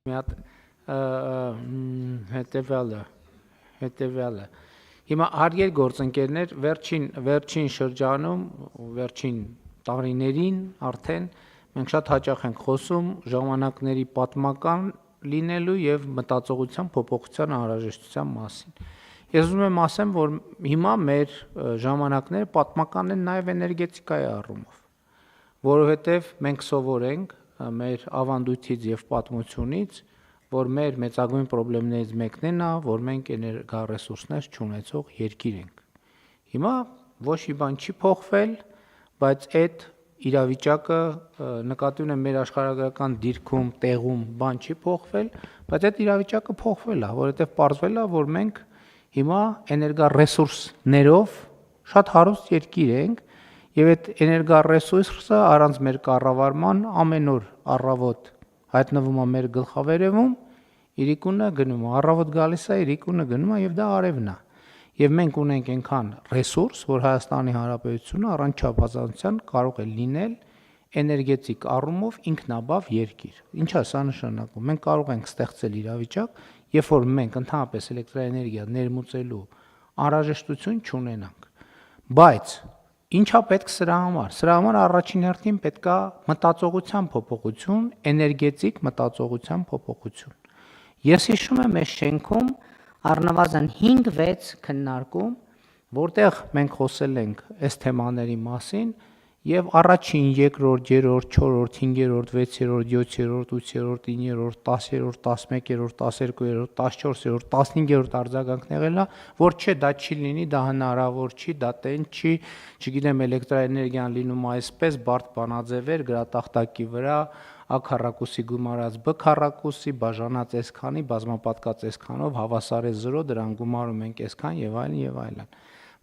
Մի հատ հետևյալը հիմա հարգելի գործընկերներ վերջին շրջանում վերջին տարիներին արդեն մենք շատ հաճախ ենք խոսում ժամանակների պատմական լինելու եւ մտածողության փոփոխության անհրաժեշտության մասին։ Ես ուզում եմ ասեմ, որ հիմա մեր ժամանակները պատմական են նաեւ էներգետիկայի առումով, որովհետեւ մենք սովորենք մեր ավանդույթից եւ պատմությունից, որ մեր մեծագույն խնդիրներից մեկն է նա, որ մենք էներգառեսուրսներ չունեցող երկիր ենք։ Հիմա ոչ մի բան չի փոխվել, բայց այդ իրավիճակը նկատի ունեմ մեր աշխարհագրական դիրքում, տեղում բան չի փոխվել, բայց այդ իրավիճակը փոխվել է, որովհետեւ պարզվել է, որ մենք հիմա էներգառեսուրսներով շատ հարուստ երկիր ենք եւ այդ էներգառեսուրսը առանց մեր կառավարման ամեն օր առավոտ հայտնվում է մեր գլխավերևում, իրիկունը գնում է, առավոտ գալիս է, իրիկունը գնում է եւ դա արևն է։ Եվ մենք ունենք այնքան ռեսուրս, որ Հայաստանի Հանրապետությունը առանց չափազանցության կարող է լինել էներգետիկ առումով ինքնաբավ երկիր։ Ինչ է սա նշանակում։ Մենք կարող ենք ստեղծել իրավիճակ, երբ որ մենք ընդհանրապես էլեկտրաէներգիա ներմուծելու անհրաժեշտություն չունենանք։ Բայց ինչա պետք սրա համար։ Սրա համար առաջին հերթին պետք է մտածողության փոփոխություն, էներգետիկ մտածողության փոփոխություն։ Ես հիշում եմ այս շենքում առնվազն 5-6 քննարկում, որտեղ մենք խոսել ենք այս թեմաների մասին եւ առաջին, երկրորդ, երրորդ, չորրորդ, 5-րդ, 6-րդ, 7-րդ, 8-րդ, 9-րդ, 10-րդ, 11-րդ, 12-րդ, 14-րդ, 15-րդ արձագանքն եղել է, որ չէ, դա չի լինի, դա հնարավոր չի, դա տենց չի, չգիտեմ, էլեկտրաէներգիան լինում այսպես, բարդ բանաձևեր, գրատախտակի վրա, A քառակուսի գումարած B քառակուսի, բաժանած այսքանի, բազմապատկած այսքանով, հավասար է 0, դրան գումարում ենք այսքան եւ այլն եւ այլն։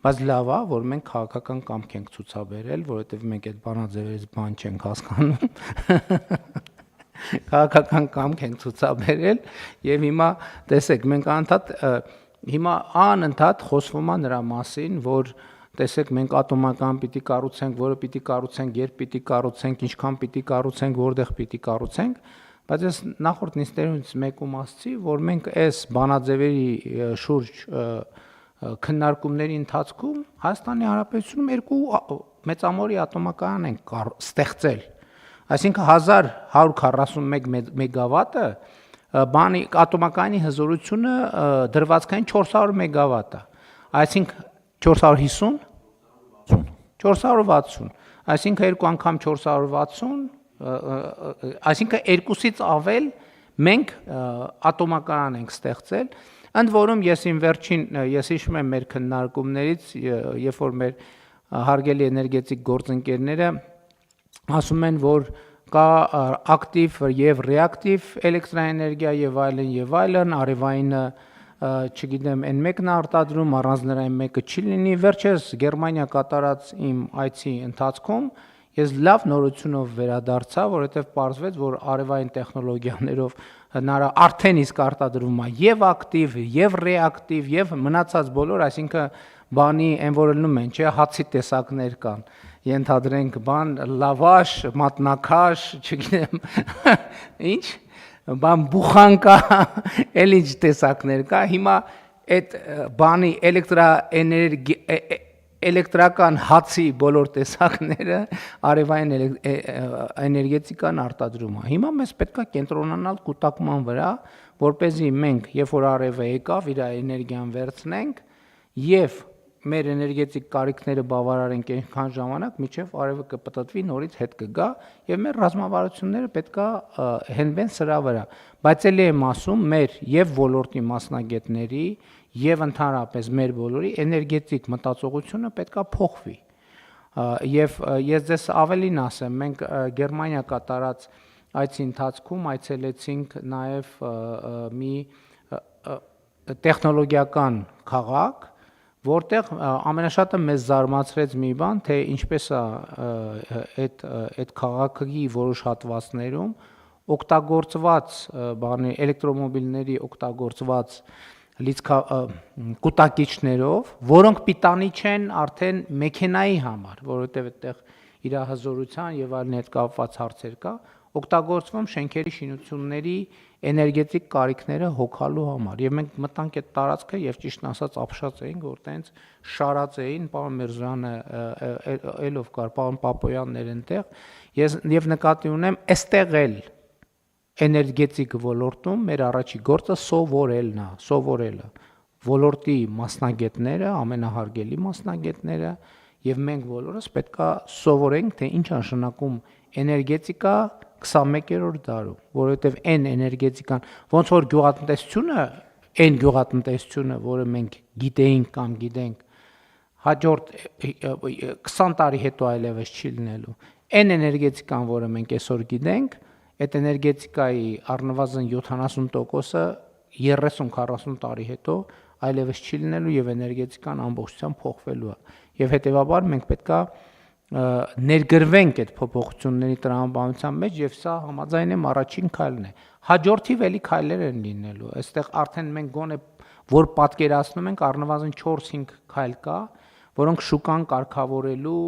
Բայց լավ է, որ մենք քաղաքական կամք ենք ցուցաբերել, որովհետեւ մենք այդ բանաձևերից բան չենք հասկանում։ Քաղաքական կամք ենք ցուցաբերել եւ հիմա տեսեք, մենք հիմա անընդհատ խոսվում է նրա մասին, որ տեսեք, մենք ատոմական պիտի կառուցենք, որը պիտի կառուցենք, երբ պիտի կառուցենք, ինչքան պիտի կառուցենք, որտեղ պիտի կառուցենք, բայց ես նախորդ նիստերից մեկում ասացի, որ մենք այս բանաձևերի շուրջ քննարկումների ընթացքում Հայաստանի Հանրապետությունում երկու մեծամորի ատոմակայան ենք ստեղծել։ Այսինքն 1141 մեգավատը բանի ատոմակայանի հզորությունը դրվածքային 400 մեգավատ է։ Այսինքն 450 460, այսինքն երկու անգամ 460, այսինքն երկուսից ավել մենք ատոմակայան ենք ստեղծել, ընդ որում ես հիշում եմ մեր քննարկումներից, երբ որ մեր հարգելի էներգետիկ գործընկերները ասում են, որ կա ակտիվ եւ ռեակտիվ էլեկտրաէներգիա եւ այլն, արևայինը չգիտեմ, այն մեկն է արտադրում, առանց նրա այն մեկը չի լինի, վերջերս Գերմանիա կատարած իմ այցի ընթացքում ես լավ նորությունով վերադարձա, որովհետև պարզվեց, որ արևային տեխնոլոգիաներով հնարավոր արդեն իսկ արտադրվում է եւ ակտիվ, եւ ռեակտիվ, եւ մնացած բոլոր, այսինքն բանի այն որ լնում են, չէ, հացի տեսակներ կան, ենթադրենք բան, լավաշ, մատնակաշ, չգիտեմ, ինչ բան բուխանկա, էլ ինչ տեսակներ կա, հիմա այդ բանի էլեկտրական հացի բոլոր տեսակները արևային էներգետիկան արտադրում է։ Հիմա մեզ պետք է կենտրոնանալ կուտակման վրա, որպեսզի մենք, երբ որ արևը եկավ, իր էներգիան վերցնենք եւ մեր էներգետիկ կարիքները բավարարենք այնքան ժամանակ, մինչև արևը կպտտվի, նորից հետ կգա եւ մեր ռազմավարությունները պետքա հենվեն սրա վրա։ Բայց ելի եմ ասում, մեր եւ ոլորտի մասնագետների եւ ընդհանրապես մեր բոլորի էներգետիկ մտածողությունը պետքա փոխվի։ Եվ ես ձեզ ավելին ասեմ, մենք Գերմանիա կատարած այցի ընթացքում այցելեցինք նաեւ մի տեխնոլոգիական քաղաք, որտեղ ամենաշատը մեզ զարմացրեց մի բան, թե ինչպես է այդ քաղաքի որոշ հատվածներում օգտագործված էլեկտրոմոբիլների օգտագործված կուտակիչներով, որոնք պիտանի չեն արդեն մեքենայի համար, որովհետև այդտեղ իր հզորության եւ այլն հետ կապված հարցեր կա, օգտագործվում շենքերի շինությունների էներգետիկ կարիքները հոգալու համար։ Եվ մենք մտանք այդ տարածքը եւ ճիշտն ասած ապշած էինք, որ տենց շարած էին, պարոն Միրզյանը ելով կար, պարոն Պապոյաններ այնտեղ, եւ նկատի ունեմ, այստեղ էլ էներգետիկ ոլորտում մեր առաջի գործը սովորելն է, սովորելը ոլորտի մասնագետները, ամենահարգելի մասնագետները եւ մենք բոլորս պետքա սովորենք, թե ինչ նշանակում էներգետիկա 21-րդ դարում, որովհետեւ այն էներգետիկան, ոնց որ գյուղատնտեսությունը, այն գյուղատնտեսությունը, որը մենք գիտեինք կամ գիտենք, հաջորդ 20 տարի հետո այլևս չի լինելու։ Այն էներգետիկան, որը մենք այսօր գիտենք, այդ էներգետիկայի առնվազն 70%-ը 30-40 տարի հետո այլևս չի լինելու եւ էներգետիկան ամբողջությամբ փոխվելու է։ Եվ հետեւաբար մենք պետքա ներգրվենք այդ փոփոխությունների տրամաբանության մեջ եւ սա համաձայն եմ առաջին քայլն է։ Հաջորդի վելի քայլեր են լինելու։ Այստեղ արդեն մենք գոնե որ պատկերացնում ենք առնվազն 4-5 քայլ կա, որոնք շուկան կարգավորելու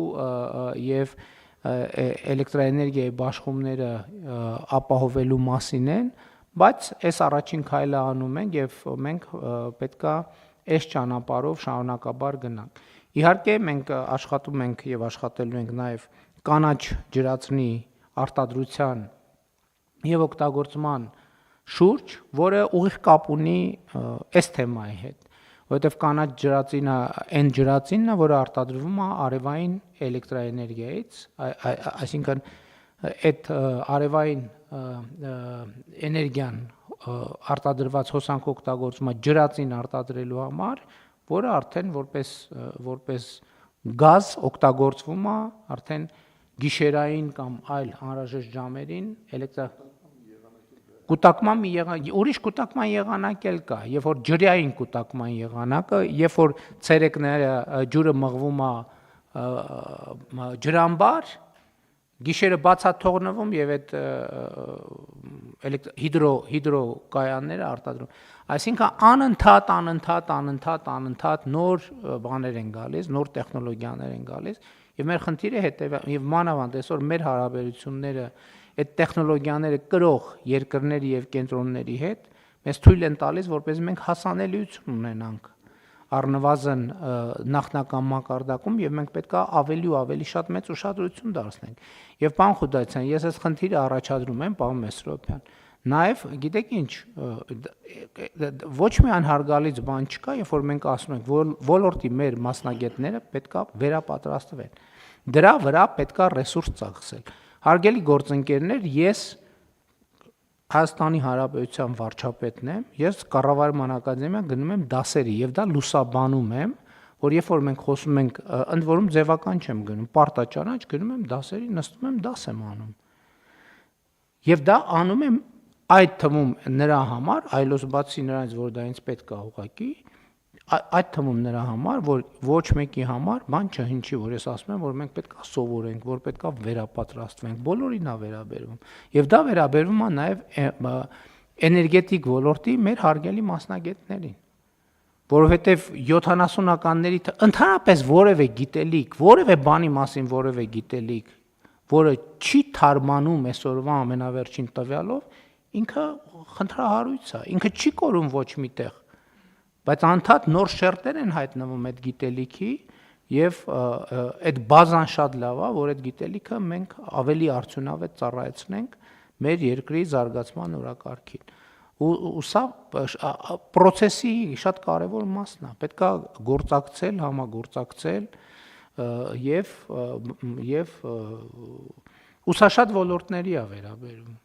եւ էլեկտրաէներգիայի բաշխումները ապահովելու մասին են, բայց այս առաջին քայլը անում ենք եւ մենք պետքա այս ճանապարհով շարունակաբար գնանք։ Իհարկե մենք աշխատում ենք եւ աշխատելու ենք նաեւ կանաչ ջրածնի արտադրության եւ օգտագործման շուրջ, որը ուղիղ կապ ունի այս թեմայի հետ, որովհետեւ կանաչ ջրածինը այն ջրածինն է, որը արտադրվում է արևային էլեկտրաէներգիայից, այսինքն այդ արևային էներգիան արտադրված հոսանք օգտագործում է ջրածին արտադրելու համար, որը արդեն որպես գազ օգտագործվում է արդեն գիշերային կամ այլ անհրաժեշտ ժամերին կուտակման մի ուրիշ կուտակման եղանակ էլ կա, երբ որ ջրային կուտակման եղանակը, երբ որ ցերեկները ջուրը մղվում է ջրամբար, գիշերը բաց է թողնվում եւ այդ հիդրո կայանները արտադրում։ Այսինքն անընդհատ նոր բաներ են գալիս, նոր տեխնոլոգիաներ են գալիս եւ մեր խնդիրը հետեւյալ եւ մանավանդ այսօր մեր հարաբերությունները այդ տեխնոլոգիաները կրող երկրների եւ կենտրոնների հետ մեզ թույլ են տալիս, որպես մենք հասանելիություն ունենանք առնվազն նախնական մակարդակում եւ մենք պետքա ավելի ու ավելի շատ մեծ ուշադրություն դարձնենք։ Եվ պարոն Խուդայցյան, ես այս խնդիրը առաջադրում եմ, պարոն Մեսրոպյան, նաեւ գիտեք ինչ, ոչ միայն հարգալից բան չկա, երբ որ մենք ասում ենք, որ ոլորտի մեր մասնագետները պետքա վերապատրաստվեն։ Դրա վրա պետքա ռեսուրս ծախսել։ Հարգելի գործընկերներ, ես Հայաստանի Հանրապետության վարչապետն եմ, ես կառավարման ակադեմիա գնում եմ դասերի եւ դա լուսաբանում եմ, որ երբ որ մենք խոսում ենք, ընդ որում ձևական չեմ գնում, պարտաճանաչ գնում եմ դասերի, նստում եմ դաս եմ անում։ Եվ դա անում եմ այդ թվում նրա համար, այլոց բացի նրանից, որ դա ինձ պետք է ուղղակի, այդ թվում նրա համար, որ ոչ մեկի համար բան չհնչի, որ ես ասում եմ, որ մենք պետք է սովորենք, որ պետք է վերապատրաստվենք, բոլորին է վերաբերվում։ Եվ դա վերաբերվում է նաև էներգետիկ ոլորտի մեր հարգելի մասնագետներին, որովհետև 70-ականների ընդհանրապես որևէ գիտելիք, որևէ բանի մասին որևէ գիտելիք, որը չի թարմանում այսօրվա ամենավերջին տվյալով, ինքը խնդրահարույց է, ինքը չի կորում ոչ միտեղ, բայց անդադ նոր շերտեր են հայտնվում այդ գիտելիքի եւ այդ բազան շատ լավ է, որ այդ գիտելիքը մենք ավելի արդյունավետ ծառայեցնենք մեր երկրի զարգացման օրակարգին։ Ու սա process-ի շատ կարևոր մասն է, պետք է գործակցել, համագործակցել եւ ուսաշատ ոլորտների է վերաբերում։